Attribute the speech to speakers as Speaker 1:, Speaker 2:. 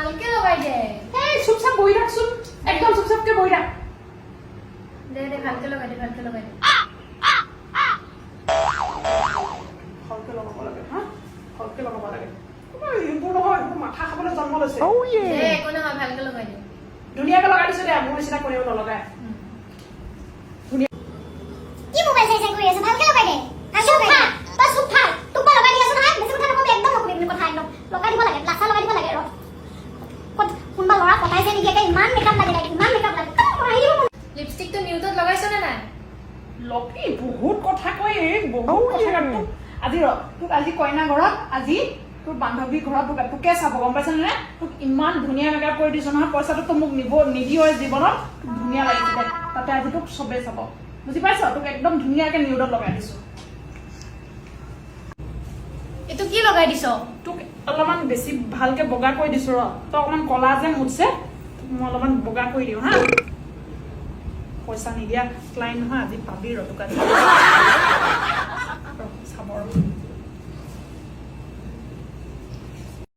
Speaker 1: ভালকে লগাই দে
Speaker 2: এই চুপচাপ বহি থাকচোন একদম চুপচাপকে বহি থাক
Speaker 1: দে ভালকে লগাই দে ভালকে লগাই দে
Speaker 2: ভালকে লগাব লাগে হা ভালকে লগাব লাগে এইবোৰ নহয় মাথা খাবলৈ জন্ম লৈছে
Speaker 1: দে একো নহয় ভালকে লগাই দে
Speaker 2: ধুনীয়াকে লগাই দিছো দে মোৰ নিচিনা কৰিব নলগাই
Speaker 3: কি মোবাইল চাই কৰি আছে ভালকে লগাই দে চুপ থাক তই চুপ থাক তোক মই লগাই দি আছো নহয় বেছি কথা নকবি একদম নকবি বুলি কথা একদম লগাই দিব লাগে প্লাষ্টাৰ লগাই দিব লাগে ৰ কোনবা ল'ৰা পতাইছে নেকি একে ইমান মেকআপ লাগে তাইক ইমান মেকআপ লাগে আহি দিব
Speaker 1: লিপষ্টিকটো নিউটত লগাইছ নে নাই
Speaker 2: লকি বহুত কথা কয় বহুত কথা কয় আজি ৰ তোক আজি কইনা ঘৰত আজি তোৰ বান্ধৱী ঘৰত তোকে চাব গম পাইছ নে তোক ইমান ধুনীয়া মেকআপ কৰি দিছ নহয় পইচাটো তো মোক নিদিয় জীৱনত ধুনীয়া লাগিছে তাতে আজি তোক চবে চাব বুজি পাইছ তোক একদম ধুনীয়াকে নিউডত লগাই দিছো
Speaker 1: এইটো কি লগাই দিছ
Speaker 2: তোক অলপমান বেছি ভালকে বগা কৰি দিছো ৰ তই অকমান কলা যে মুঠছে মই অলপমান বগা কৰি দিওঁ হা পইচা নিদিয়া ক্লাইণ্ট নহয় আজি পাবি ৰ তোক আজি